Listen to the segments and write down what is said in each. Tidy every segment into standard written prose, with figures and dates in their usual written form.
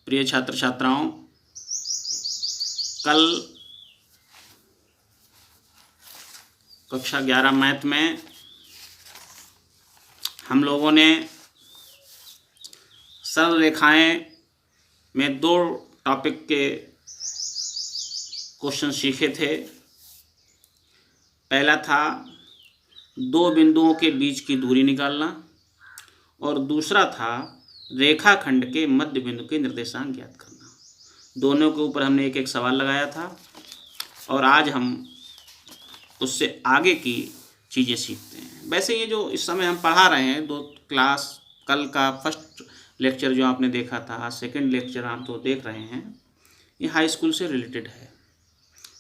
प्रिय छात्र छात्राओं, कल कक्षा 11 मैथ में हम लोगों ने सरल रेखाएं में दो टॉपिक के क्वेश्चन सीखे थे। पहला था दो बिंदुओं के बीच की दूरी निकालना और दूसरा था रेखाखंड के मध्य बिंदु के निर्देशांक ज्ञात करना। दोनों के ऊपर हमने एक एक सवाल लगाया था और आज हम उससे आगे की चीज़ें सीखते हैं। वैसे ये जो इस समय हम पढ़ा रहे हैं, दो क्लास, कल का फर्स्ट लेक्चर जो आपने देखा था, आज सेकेंड लेक्चर आप तो देख रहे हैं, ये हाई स्कूल से रिलेटेड है।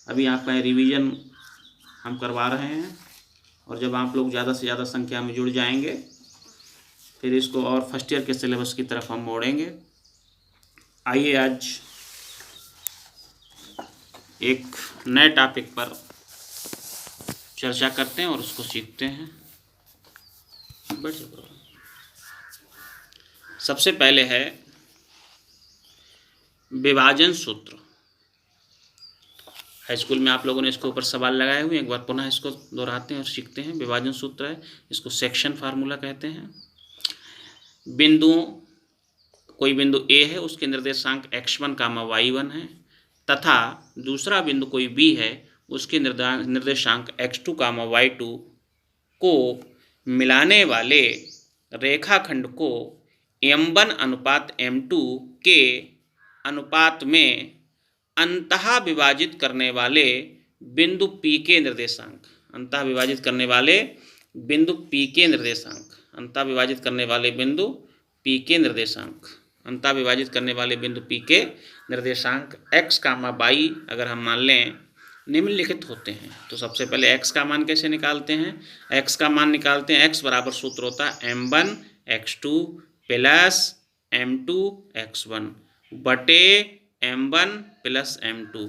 अभी आपका रिवीजन हम करवा रहे हैं और जब आप लोग ज़्यादा से ज़्यादा संख्या में जुड़ जाएंगे फिर इसको और फर्स्ट ईयर के सिलेबस की तरफ हम मोड़ेंगे। आइए आज एक नए टॉपिक पर चर्चा करते हैं और उसको सीखते हैं। सबसे पहले है विभाजन सूत्र। हाई स्कूल में आप लोगों ने इसके ऊपर सवाल लगाए हुए, एक बार पुनः इसको दोहराते हैं और सीखते हैं। विभाजन सूत्र है, इसको सेक्शन फार्मूला कहते हैं। बिंदुओं, कोई बिंदु A है, उसके निर्देशांक x1, y1 है तथा दूसरा बिंदु कोई B है, उसके निर्देशांक x2, y2 को मिलाने वाले रेखाखंड को m1 अनुपात m2 के अनुपात में अंतः विभाजित करने वाले बिंदु P के निर्देशांक, अंतः विभाजित करने वाले बिंदु P के निर्देशांक, अंतः विभाजित करने वाले बिंदु P के निर्देशांक, अंतः विभाजित करने वाले बिंदु P के निर्देशांक x, y अगर हम मान लें निम्नलिखित होते हैं। तो सबसे पहले x का मान कैसे निकालते हैं? x का मान निकालते हैं, x बराबर सूत्र होता है m1 x2 plus m2 x1 बटे m1 प्लस m2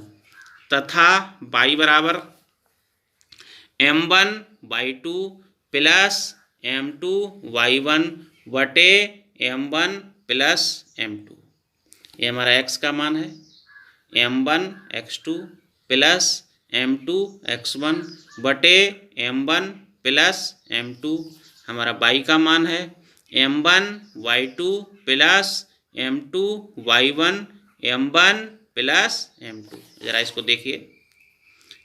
तथा y बराबर m1 y2 plus m2 y1 बटे m1 प्लस m2। ये हमारा x का मान है, m1 x2 plus m2 x1 बटे m1 प्लस m2। हमारा y का मान है m1 y2 plus m2 y1 m1 plus m2। ज़रा इसको देखिए,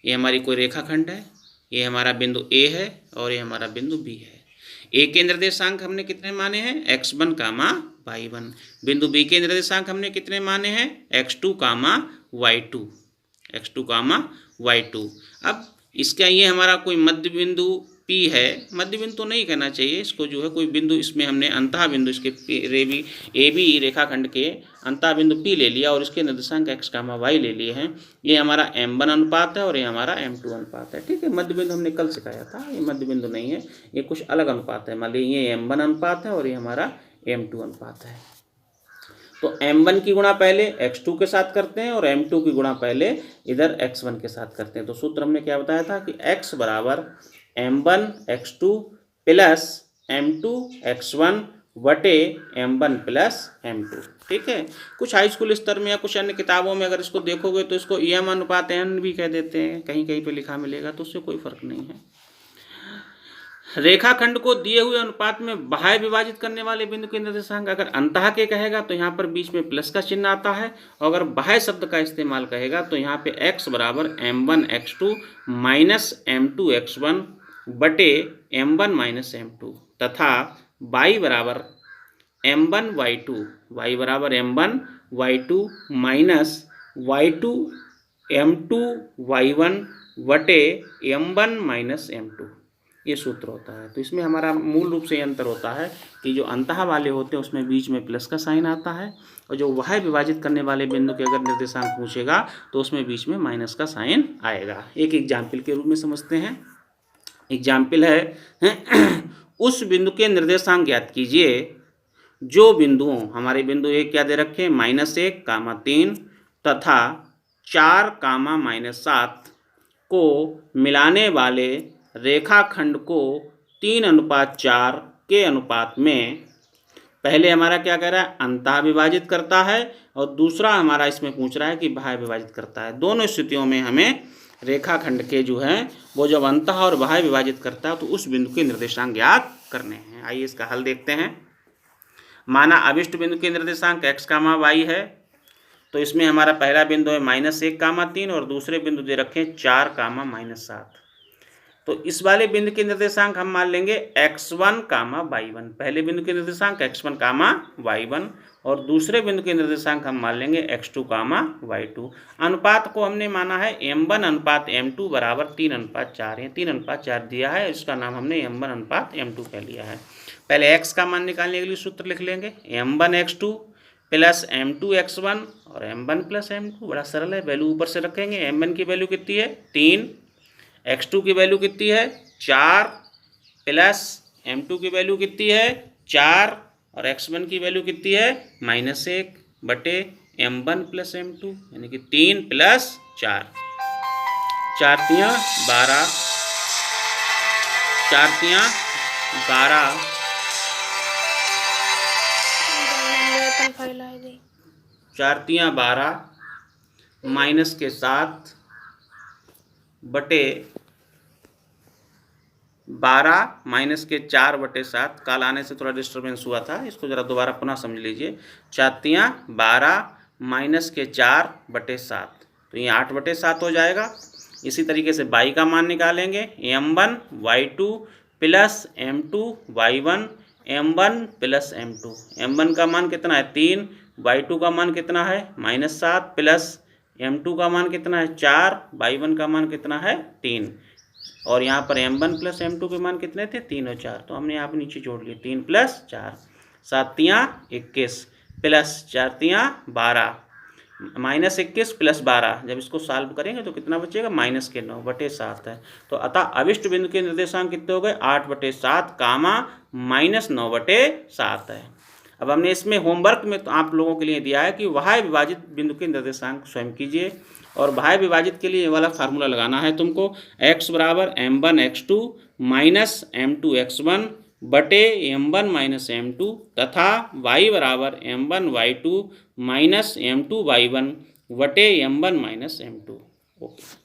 ये हमारी कोई रेखाखंड है, ये हमारा बिंदु A है और ये हमारा बिंदु B है। A के निर्देशांक हमने कितने माने हैं? x1, y1। बिंदु B के निर्देशांक हमने कितने माने हैं? x2, y2, x2, y2। अब इसका ये हमारा कोई मध्य बिंदु P है, मध्य बिंदु तो नहीं कहना चाहिए इसको, जो है कोई बिंदु इसमें हमने अंतः बिंदु इसके AB रेखाखंड के अंतः बिंदु P ले लिया और इसके निर्देशांक x, y ले लिए हैं। ये हमारा m1 अनुपात है और ये हमारा m2 अनुपात है। ठीक है, मध्य बिंदु हमने कल सिखाया था, ये मध्य बिंदु नहीं है, ये कुछ अलग अनुपात है। मान लीजिए ये m1 अनुपात है और ये हमारा m2 अनुपात है। तो m1 की गुणा पहले x2 के साथ करते हैं और m2 की गुणा पहले इधर x1 के साथ करते हैं। तो सूत्र हमने क्या बताया था कि x बराबर m1 x2 plus m2 x1 बटे m1 प्लस m2। ठीक है, कुछ हाई स्कूल स्तर में या कुछ अन्य किताबों में अगर इसको देखोगे तो इसको m अनुपात n भी कह देते हैं, कहीं कहीं पे लिखा मिलेगा, तो उससे कोई फर्क नहीं है। रेखाखंड को दिए हुए अनुपात में बाह्य विभाजित करने वाले बिंदु के निर्देशांक अगर अंतः के कहेगा तो यहाँ पर बीच में प्लस का चिन्ह आता है, और अगर बाह्य शब्द का इस्तेमाल कहेगा तो यहाँ पे x बराबर m1 x2 minus m2 x1 बटे m1 माइनस m2 तथा y बराबर m1 y2, y बराबर m1 y2 minus y2 m2 y1 बटे m1 माइनस m2। ये सूत्र होता है। तो इसमें हमारा मूल रूप से अंतर होता है कि जो अंतः वाले होते हैं उसमें बीच में प्लस का साइन आता है, और जो वह विभाजित करने वाले बिंदु के अगर निर्देशांक पूछेगा तो उसमें बीच में माइनस का साइन आएगा। एक एग्जाम्पल के रूप में समझते हैं। एग्जाम्पल है उस बिंदु के निर्देशांक ज्ञात कीजिए जो बिंदुओं, हमारे बिंदु एक क्या दे रखे, -1, 3 तथा 4, -7 को मिलाने वाले रेखाखंड को 3:4 के अनुपात में पहले हमारा क्या कह रहा है, अंतः विभाजित करता है, और दूसरा हमारा इसमें पूछ रहा है कि बाह्य विभाजित करता है। दोनों स्थितियों में हमें रेखाखंड के जो है वो जब अंतः और बाह्य विभाजित करता है तो उस बिंदु के निर्देशांक ज्ञात करने हैं। आइए इसका हल देखते हैं। माना अभिष्ट बिंदु के निर्देशांक x, y है, तो इसमें हमारा पहला बिंदु है -1, 3 और दूसरे बिंदु दे रखे 4, -7। तो इस वाले बिंदु के निर्देशांक हम मान लेंगे x1, y1। पहले बिंदु के निर्देशांक x1, y1 और दूसरे बिंदु के निर्देशांक हम मान लेंगे x2, y2। अनुपात को हमने माना है m1:m2 बराबर 3:4। ये 3:4 दिया है, इसका नाम हमने m1:m2 कह लिया है। पहले x का मान निकालने के लिए सूत्र लिख लेंगे, m1x2 प्लस m2x1 और m1 प्लस m2। बड़ा सरल है, वैल्यू ऊपर से रखेंगे। m1 की वैल्यू कितनी है 3, x2 की वैल्यू कितनी है 4 प्लस m2 की वैल्यू कितनी है 4 और x1 की वैल्यू कितनी है -1 बटे m1 प्लस m2, यानी कि 3 प्लस 4, 4 तियाँ 12, 4 तियाँ 12, 4 तियाँ 12 माइनस के 7 बटे 12 माइनस के 4 बटे 7। काल आने से थोड़ा डिस्टर्बेंस हुआ था, इसको ज़रा दोबारा पुनः समझ लीजिए। 4 तियाँ 12 माइनस के 4 बटे 7, तो ये 8 बटे 7 हो जाएगा। इसी तरीके से y का मान निकालेंगे, m1 y2 plus m2 y1, m1 plus m2। m1 का मान कितना है 3, y2 का मान कितना है -7 प्लस m2 का मान कितना है 4, y1 का मान कितना है 3, और यहाँ पर m1 प्लस m2 के मान कितने थे 3 और 4, तो हमने यहाँ पर नीचे जोड़ लिए 3 प्लस 4, 7 तियाँ 21 प्लस 4 तियाँ 12, -21 प्लस 12। जब इसको सॉल्व करेंगे तो कितना बचेगा -9 बटे 7 है। तो अतः अभिष्ट बिंदु के निर्देशांक कितने हो गए 8 बटे 7, -9 बटे 7 है। अब हमने इसमें होमवर्क में तो आप लोगों के लिए दिया है कि बाह्य विभाजित बिंदु के निर्देशांक स्वयं कीजिए, और बाह्य विभाजित के लिए ये वाला फार्मूला लगाना है तुमको, x बराबर m1x2 माइनस m2x1 बटे m1 माइनस m2 तथा y बराबर m1y2 माइनस m2y1 बटे m1 माइनस m2। ओके।